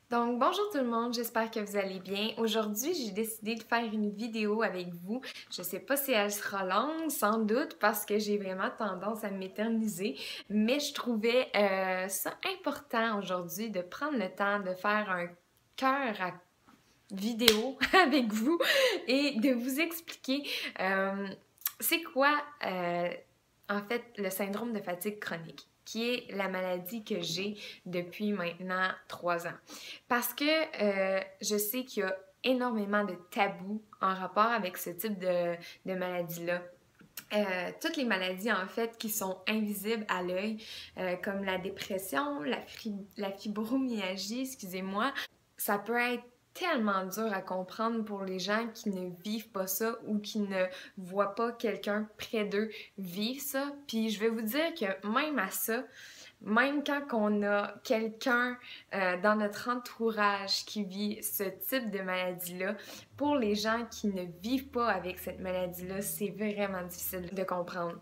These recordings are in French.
Donc, bonjour tout le monde, j'espère que vous allez bien. Aujourd'hui, j'ai décidé de faire une vidéo avec vous. Je sais pas si elle sera longue, sans doute, parce que j'ai vraiment tendance à m'éterniser, mais je trouvais ça important aujourd'hui de prendre le temps de faire un cœur à vidéo avec vous et de vous expliquer euh, c'est quoi en fait le syndrome de fatigue chronique, qui est la maladie que j'ai depuis maintenant 3 ans. Parce que je sais qu'il y a énormément de tabous en rapport avec ce type de maladie-là. Toutes les maladies en fait qui sont invisibles à l'œil, comme la dépression, la fibromyalgie, excusez-moi, ça peut être tellement dur à comprendre pour les gens qui ne vivent pas ça ou qui ne voient pas quelqu'un près d'eux vivre ça. Puis je vais vous dire que même à ça, même quand on a quelqu'un dans notre entourage qui vit ce type de maladie-là, pour les gens qui ne vivent pas avec cette maladie-là, c'est vraiment difficile de comprendre.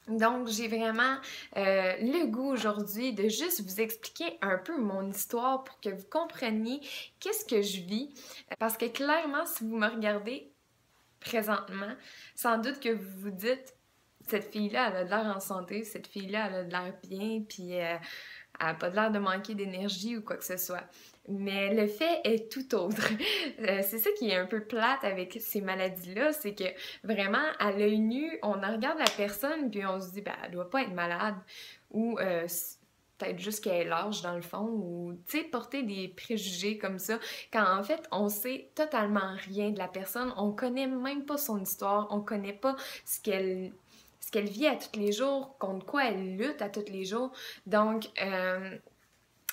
Donc, j'ai vraiment le goût aujourd'hui de juste vous expliquer un peu mon histoire pour que vous compreniez qu'est-ce que je vis. Parce que clairement, si vous me regardez présentement, sans doute que vous vous dites, cette fille-là, elle a de l'air en santé, cette fille-là, elle a de l'air bien, puis elle n'a pas de l'air de manquer d'énergie ou quoi que ce soit. Mais le fait est tout autre. C'est ça qui est un peu plate avec ces maladies-là, c'est que vraiment, à l'œil nu, on regarde la personne puis on se dit, ben, elle doit pas être malade. Ou peut-être juste qu'elle est large dans le fond, ou, tu sais, porter des préjugés comme ça, quand en fait, on sait totalement rien de la personne, on connaît même pas son histoire, on connaît pas ce qu'elle vit à tous les jours, contre quoi elle lutte à tous les jours. Donc,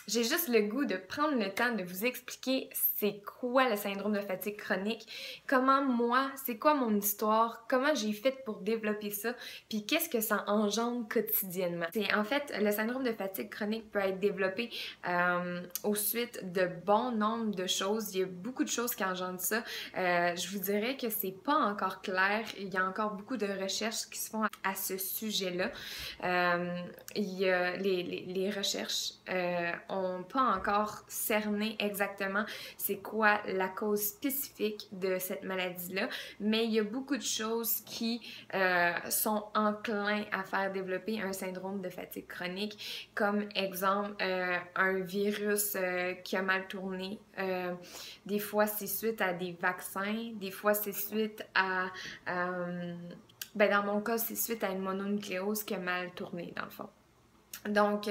j'ai juste le goût de prendre le temps de vous expliquer c'est quoi le syndrome de fatigue chronique, comment moi, c'est quoi mon histoire, comment j'ai fait pour développer ça, puis qu'est-ce que ça engendre quotidiennement. C'est en fait, le syndrome de fatigue chronique peut être développé au suite de bon nombre de choses. Il y a beaucoup de choses qui engendrent ça. Je vous dirais que c'est pas encore clair. Il y a encore beaucoup de recherches qui se font à ce sujet-là. Il y a les recherches ont pas encore cerné exactement c'est quoi la cause spécifique de cette maladie-là, mais il y a beaucoup de choses qui sont enclins à faire développer un syndrome de fatigue chronique, comme exemple un virus qui a mal tourné. Des fois, c'est suite à des vaccins, des fois, c'est suite à... ben dans mon cas, c'est suite à une mononucléose qui a mal tourné, dans le fond. Donc,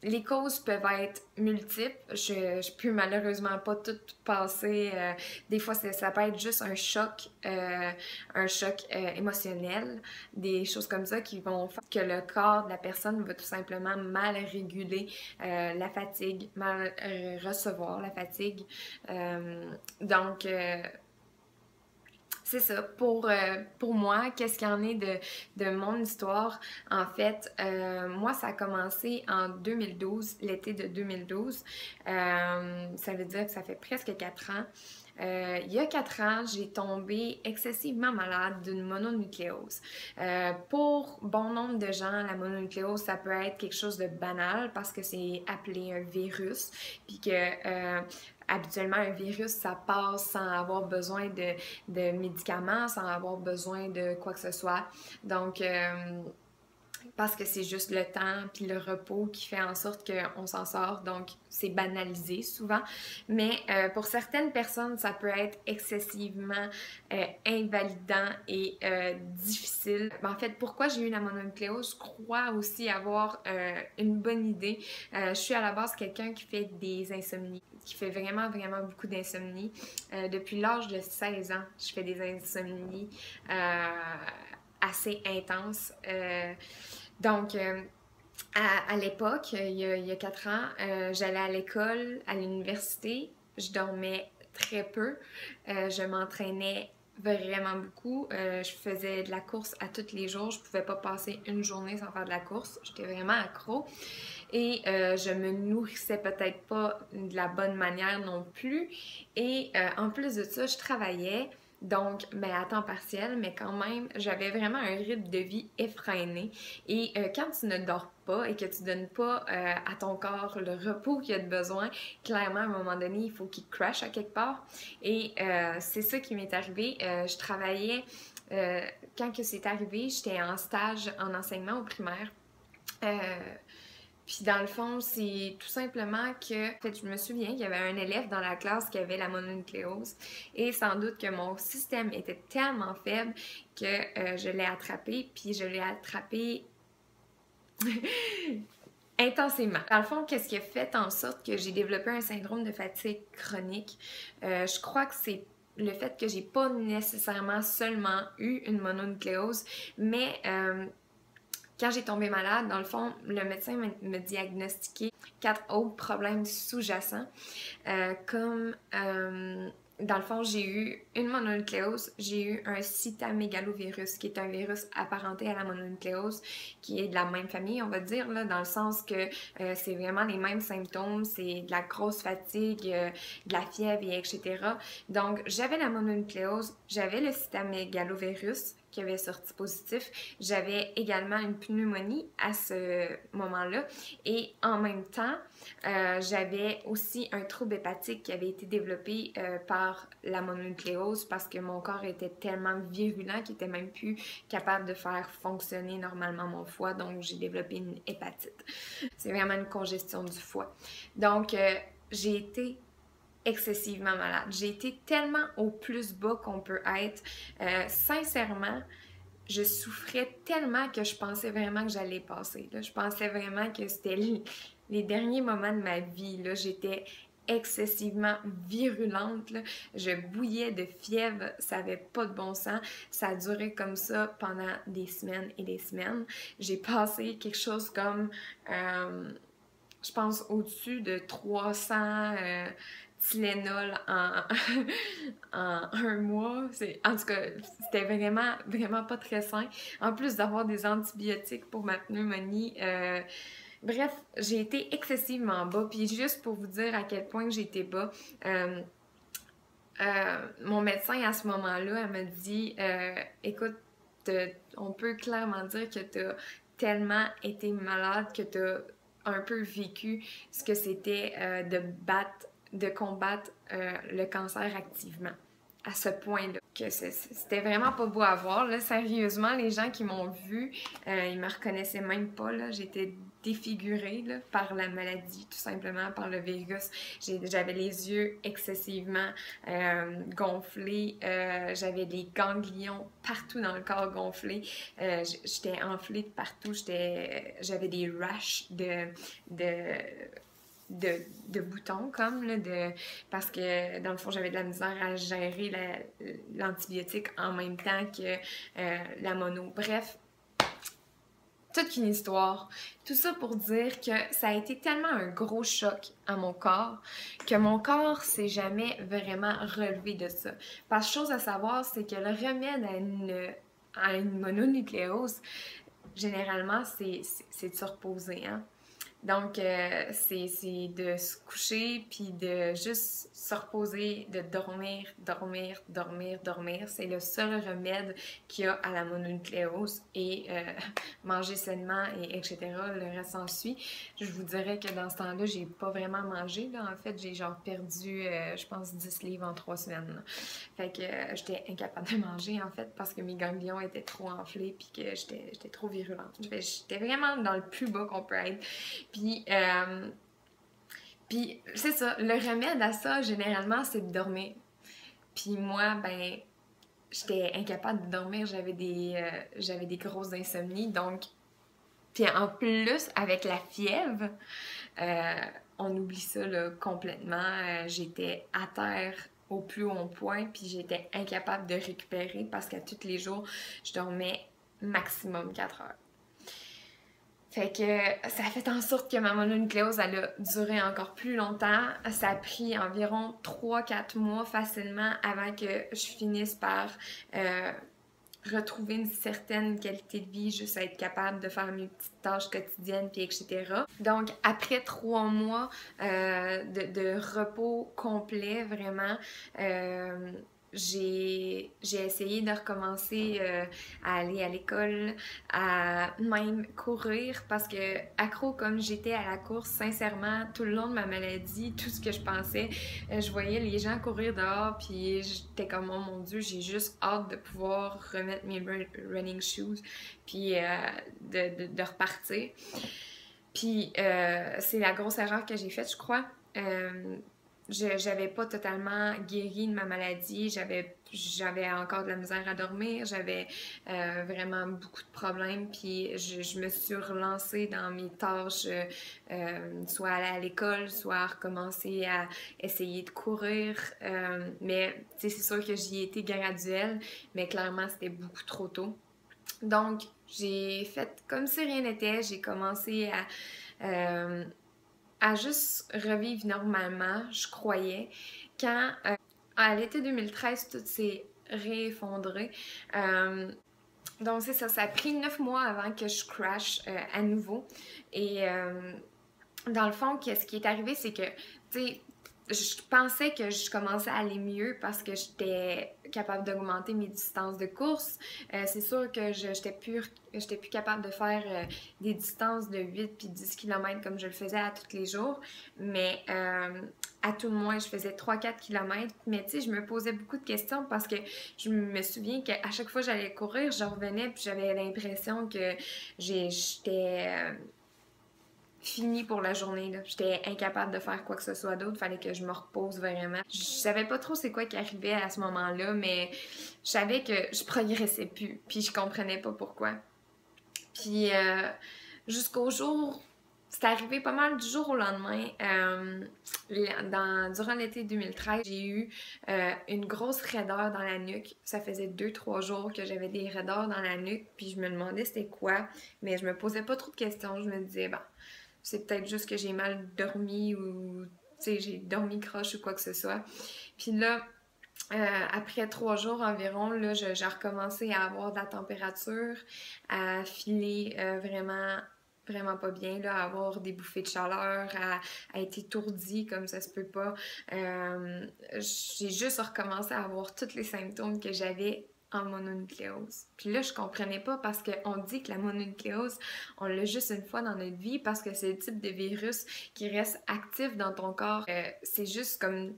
les causes peuvent être multiples. Je peux malheureusement pas tout passer. Des fois, ça peut être juste un choc émotionnel, des choses comme ça qui vont faire que le corps de la personne va tout simplement mal réguler la fatigue, mal recevoir la fatigue. Donc, c'est ça. Pour moi, qu'est-ce qu'il y en est de mon histoire? En fait, moi, ça a commencé en 2012, l'été de 2012. Ça veut dire que ça fait presque 4 ans. Il y a 4 ans, j'ai tombé excessivement malade d'une mononucléose. Pour bon nombre de gens, la mononucléose, ça peut être quelque chose de banal parce que c'est appelé un virus, puis que habituellement, un virus, ça passe sans avoir besoin de médicaments, sans avoir besoin de quoi que ce soit. Donc, parce que c'est juste le temps puis le repos qui fait en sorte qu'on s'en sort. Donc, c'est banalisé souvent. Mais pour certaines personnes, ça peut être excessivement invalidant et difficile. En fait, pourquoi j'ai eu la mononucléose? Je crois aussi avoir une bonne idée. Je suis à la base quelqu'un qui fait des insomnies, qui fait vraiment, vraiment beaucoup d'insomnie. Depuis l'âge de 16 ans, je fais des insomnies assez intenses. Donc, à l'époque, il y a 4 ans, j'allais à l'école, à l'université, je dormais très peu, je m'entraînais vraiment beaucoup, je faisais de la course à tous les jours, je pouvais pas passer une journée sans faire de la course, j'étais vraiment accro et je me nourrissais peut-être pas de la bonne manière non plus et en plus de ça, je travaillais. Donc, ben, à temps partiel, mais quand même, j'avais vraiment un rythme de vie effréné. Et quand tu ne dors pas et que tu donnes pas à ton corps le repos qu'il a de besoin, clairement, à un moment donné, il faut qu'il crash à quelque part. Et c'est ça qui m'est arrivé. Je travaillais, euh, quand que c'est arrivé, j'étais en stage en enseignement au primaire. Euh, puis dans le fond, c'est tout simplement que, en fait, je me souviens qu'il y avait un élève dans la classe qui avait la mononucléose et sans doute que mon système était tellement faible que je l'ai attrapé, puis je l'ai attrapé intensément. Dans le fond, qu'est-ce qui a fait en sorte que j'ai développé un syndrome de fatigue chronique? Je crois que c'est le fait que j'ai pas nécessairement seulement eu une mononucléose, mais quand j'ai tombé malade, dans le fond, le médecin me diagnostiqué 4 autres problèmes sous-jacents, dans le fond, j'ai eu une mononucléose, j'ai eu un cytomégalovirus, qui est un virus apparenté à la mononucléose, qui est de la même famille, on va dire, là, dans le sens que c'est vraiment les mêmes symptômes, c'est de la grosse fatigue, de la fièvre, et etc. Donc, j'avais la mononucléose, j'avais le cytomégalovirus, qui avait sorti positif. J'avais également une pneumonie à ce moment-là. Et en même temps, j'avais aussi un trouble hépatique qui avait été développé par la mononucléose parce que mon corps était tellement virulent qu'il n'était même plus capable de faire fonctionner normalement mon foie. Donc, j'ai développé une hépatite. C'est vraiment une congestion du foie. Donc, j'ai été excessivement malade. J'ai été tellement au plus bas qu'on peut être. Sincèrement, je souffrais tellement que je pensais vraiment que j'allais passer. Là. Je pensais vraiment que c'était les derniers moments de ma vie. Là. J'étais excessivement virulente. Là. Je bouillais de fièvre. Ça n'avait pas de bon sens. Ça a duré comme ça pendant des semaines et des semaines. J'ai passé quelque chose comme... je pense au-dessus de 300 Tylenol en un mois. En tout cas, c'était vraiment, vraiment pas très sain. En plus d'avoir des antibiotiques pour ma pneumonie. Bref, j'ai été excessivement bas. Puis juste pour vous dire à quel point j'ai été bas, mon médecin à ce moment-là, elle m'a dit écoute, on peut clairement dire que tu as tellement été malade que tu as un peu vécu ce que c'était de combattre le cancer activement. À ce point-là. Que c'était vraiment pas beau à voir. Là. Sérieusement, les gens qui m'ont vu, ils me reconnaissaient même pas. Là. J'étais défigurée là, par la maladie, tout simplement, par le virus. J'avais les yeux excessivement gonflés. J'avais des ganglions partout dans le corps gonflés. J'étais enflée de partout. J'avais des rashes de boutons comme là, parce que dans le fond j'avais de la misère à gérer l'antibiotique en même temps que la mono. Bref, toute une histoire. Tout ça pour dire que ça a été tellement un gros choc à mon corps que mon corps s'est jamais vraiment relevé de ça. Parce que chose à savoir, c'est que le remède à une mononucléose, généralement, c'est de se reposer, hein? Donc, c'est de se coucher puis de juste se reposer, de dormir, dormir, dormir, dormir. C'est le seul remède qu'il y a à la mononucléose et manger sainement et etc. Le reste s'ensuit. Je vous dirais que dans ce temps-là, j'ai pas vraiment mangé. Là. En fait, j'ai genre perdu, je pense, 10 livres en 3 semaines. Là. Fait que j'étais incapable de manger en fait parce que mes ganglions étaient trop enflés puis que j'étais trop virulente. J'étais vraiment dans le plus bas qu'on peut être. Puis c'est ça, le remède à ça, généralement, c'est de dormir. Puis moi, ben, j'étais incapable de dormir, j'avais des grosses insomnies, donc... Puis en plus, avec la fièvre, on oublie ça là, complètement. J'étais à terre au plus haut point, puis j'étais incapable de récupérer parce qu'à tous les jours, je dormais maximum 4 heures. Fait que ça a fait en sorte que ma mononucléose, elle a duré encore plus longtemps. Ça a pris environ 3-4 mois facilement avant que je finisse par retrouver une certaine qualité de vie, juste à être capable de faire mes petites tâches quotidiennes, puis etc. Donc, après 3 mois de repos complet, vraiment, j'ai essayé de recommencer à aller à l'école, à même courir parce que accro comme j'étais à la course, sincèrement, tout le long de ma maladie, tout ce que je pensais, je voyais les gens courir dehors puis j'étais comme oh mon Dieu, j'ai juste hâte de pouvoir remettre mes running shoes puis de repartir. Puis c'est la grosse erreur que j'ai faite, je crois. Euh, j'avais pas totalement guéri de ma maladie, j'avais encore de la misère à dormir, j'avais vraiment beaucoup de problèmes, puis je me suis relancée dans mes tâches, soit aller à l'école, soit recommencer à essayer de courir, mais c'est sûr que j'y ai été graduelle, mais clairement c'était beaucoup trop tôt. Donc, j'ai fait comme si rien n'était. J'ai commencé à juste revivre normalement, je croyais. Quand, à l'été 2013, tout s'est réeffondré. Donc, c'est ça. Ça a pris 9 mois avant que je crash à nouveau. Et dans le fond, ce qui est arrivé, c'est que, tu sais, je pensais que je commençais à aller mieux parce que j'étais capable d'augmenter mes distances de course. C'est sûr que j'étais plus capable de faire des distances de 8 puis 10 km comme je le faisais à tous les jours. Mais à tout le moins, je faisais 3-4 km. Mais tu sais, je me posais beaucoup de questions parce que je me souviens qu'à chaque fois que j'allais courir, je revenais puis j'avais l'impression que j'étais fini pour la journée. J'étais incapable de faire quoi que ce soit d'autre. Fallait que je me repose vraiment. Je savais pas trop c'est quoi qui arrivait à ce moment-là, mais je savais que je progressais plus. Puis je comprenais pas pourquoi. Puis jusqu'au jour... C'est arrivé pas mal du jour au lendemain. Durant l'été 2013, j'ai eu une grosse raideur dans la nuque. Ça faisait 2-3 jours que j'avais des raideurs dans la nuque, puis je me demandais c'était quoi, mais je me posais pas trop de questions. Je me disais, bon, c'est peut-être juste que j'ai mal dormi ou j'ai dormi croche ou quoi que ce soit. Puis là, après 3 jours environ, là, j'ai recommencé à avoir de la température, à filer vraiment pas bien, là, à avoir des bouffées de chaleur, à être étourdie comme ça se peut pas. J'ai juste recommencé à avoir tous les symptômes que j'avais en mononucléose. Puis là, je comprenais pas parce qu'on dit que la mononucléose, on l'a juste une fois dans notre vie parce que c'est le type de virus qui reste actif dans ton corps. C'est juste comme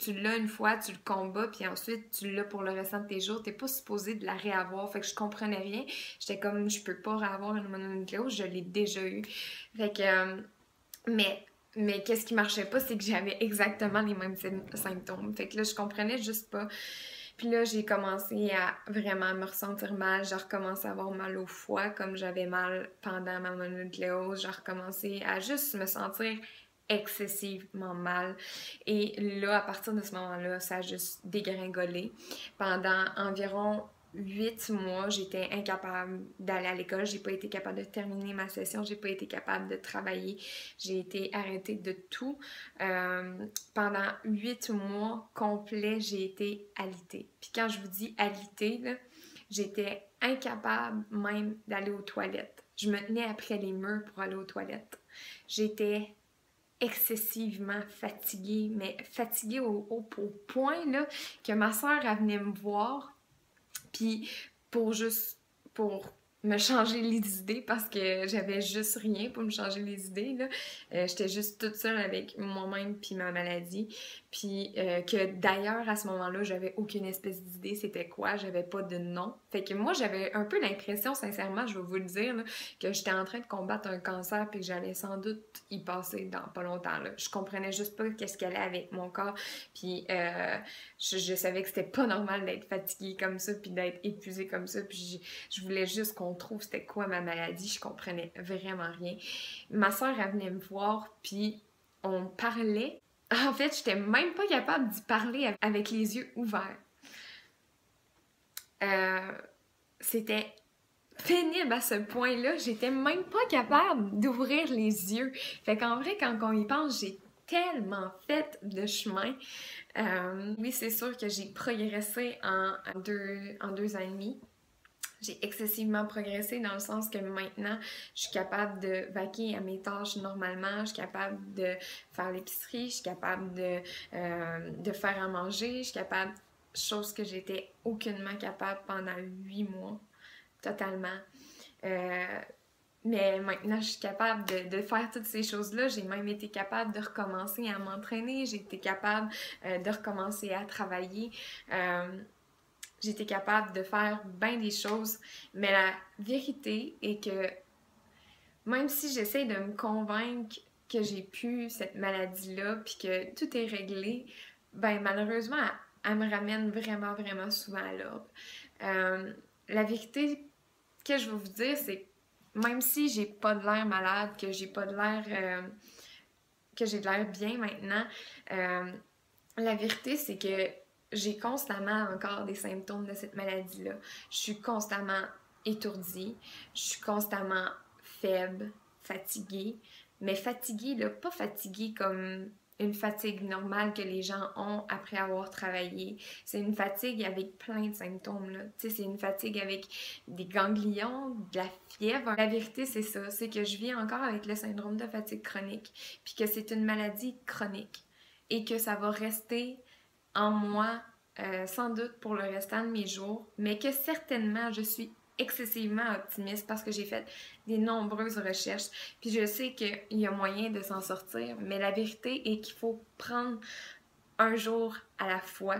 tu l'as une fois, tu le combats, puis ensuite tu l'as pour le restant de tes jours. T'es pas supposé de la réavoir. Fait que je comprenais rien. J'étais comme, je peux pas réavoir une mononucléose, je l'ai déjà eu. Fait que, mais, mais qu'est-ce qui marchait pas, c'est que j'avais exactement les mêmes symptômes. Fait que là, je comprenais juste pas. Puis là, j'ai commencé à vraiment me ressentir mal. J'ai recommencé à avoir mal au foie, comme j'avais mal pendant ma mononucléose. J'ai recommencé à juste me sentir excessivement mal. Et là, à partir de ce moment-là, ça a juste dégringolé. Pendant environ 8 mois, j'étais incapable d'aller à l'école, j'ai pas été capable de terminer ma session, j'ai pas été capable de travailler, j'ai été arrêtée de tout. Pendant 8 mois complets, j'ai été alitée. Puis quand je vous dis alitée, là, j'étais incapable même d'aller aux toilettes. Je me tenais après les murs pour aller aux toilettes. J'étais excessivement fatiguée, mais fatiguée au point là, que ma soeur, elle venait me voir, puis pour me changer les idées parce que j'avais juste rien pour me changer les idées là. J'étais juste toute seule avec moi-même puis ma maladie. Puis que d'ailleurs à ce moment-là, j'avais aucune espèce d'idée c'était quoi, j'avais pas de nom. Fait que moi j'avais un peu l'impression sincèrement, je vais vous le dire là, que j'étais en train de combattre un cancer puis que j'allais sans doute y passer dans pas longtemps là. Je comprenais juste pas qu'est-ce qu'elle allait avec mon corps. Puis je savais que c'était pas normal d'être fatiguée comme ça puis d'être épuisée comme ça. Puis je voulais juste qu'on trouve c'était quoi ma maladie. Je comprenais vraiment rien. Ma soeur, elle venait me voir puis on parlait. En fait, j'étais même pas capable d'y parler avec les yeux ouverts. Euh, C'était pénible à ce point-là. J'étais même pas capable d'ouvrir les yeux. Fait qu'en vrai, quand on y pense, j'ai tellement fait de chemin. Oui, c'est sûr que j'ai progressé en 2 ans et demi. J'ai excessivement progressé dans le sens que maintenant, je suis capable de vaquer à mes tâches normalement, je suis capable de faire l'épicerie, je suis capable de faire à manger, je suis capable... chose que j'étais aucunement capable pendant 8 mois, totalement. Mais maintenant, je suis capable de faire toutes ces choses-là. J'ai même été capable de recommencer à m'entraîner. J'ai été capable de recommencer à travailler. J'ai été capable de faire bien des choses. Mais la vérité est que même si j'essaie de me convaincre que j'ai plus cette maladie-là puis que tout est réglé, ben malheureusement, elle me ramène vraiment, vraiment souvent à l'ordre. La vérité que je veux vous dire, c'est que même si j'ai pas de l'air malade, que j'ai pas de l'air... que j'ai de l'air bien maintenant, la vérité, c'est que j'ai constamment encore des symptômes de cette maladie-là. Je suis constamment étourdie, je suis constamment faible, fatiguée, mais fatiguée, là, pas fatiguée comme une fatigue normale que les gens ont après avoir travaillé. C'est une fatigue avec plein de symptômes, là. Tu sais, c'est une fatigue avec des ganglions, de la fièvre. La vérité, c'est ça, c'est que je vis encore avec le syndrome de fatigue chronique, puis que c'est une maladie chronique et que ça va rester en moi sans doute pour le restant de mes jours, mais que certainement je suis excessivement optimiste parce que j'ai fait des nombreuses recherches, puis je sais qu'il y a moyen de s'en sortir, mais la vérité est qu'il faut prendre un jour à la fois.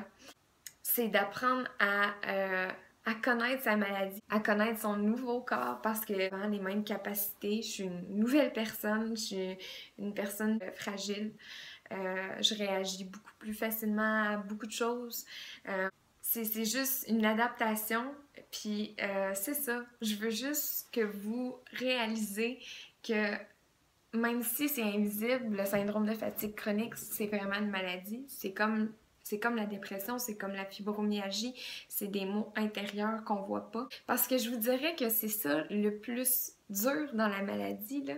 C'est d'apprendre à connaître sa maladie, à connaître son nouveau corps parce que j'ai les mêmes capacités, je suis une nouvelle personne, je suis une personne fragile. Je réagis beaucoup plus facilement à beaucoup de choses. C'est juste une adaptation. Puis c'est ça. Je veux juste que vous réalisez que même si c'est invisible, le syndrome de fatigue chronique, c'est vraiment une maladie. C'est comme la dépression, c'est comme la fibromyalgie, c'est des maux intérieurs qu'on voit pas. Parce que je vous dirais que c'est ça le plus dur dans la maladie, là.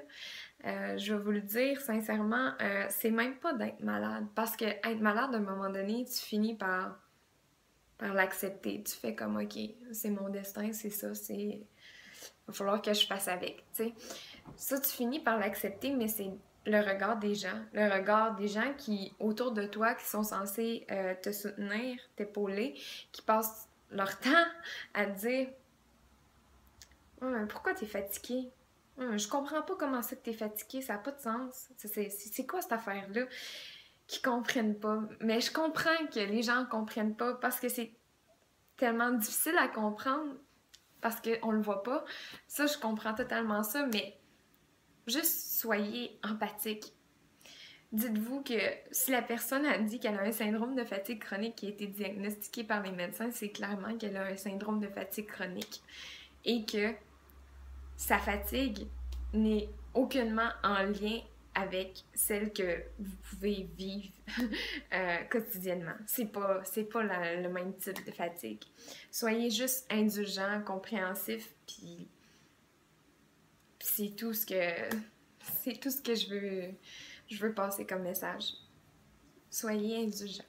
Je vais vous le dire sincèrement, c'est même pas d'être malade. Parce que être malade, à un moment donné, tu finis par l'accepter. Tu fais comme, OK, c'est mon destin, c'est ça, il va falloir que je fasse avec, tu sais. Ça, tu finis par l'accepter, mais c'est le regard des gens. Le regard des gens qui, autour de toi, qui sont censés te soutenir, t'épauler, qui passent leur temps à te dire ouais, mais pourquoi t'es fatigué? Ouais, mais je comprends pas comment c'est que t'es fatigué, ça n'a pas de sens. C'est quoi cette affaire-là? Qu'ils comprennent pas. Mais je comprends que les gens comprennent pas parce que c'est tellement difficile à comprendre parce qu'on le voit pas. Ça, je comprends totalement ça, mais juste soyez empathique. Dites-vous que si la personne a dit qu'elle a un syndrome de fatigue chronique qui a été diagnostiqué par les médecins, c'est clairement qu'elle a un syndrome de fatigue chronique et que sa fatigue n'est aucunement en lien avec celle que vous pouvez vivre quotidiennement. C'est pas le même type de fatigue. Soyez juste indulgent, compréhensif, puis c'est tout ce que je veux passer comme message. Soyez indulgent.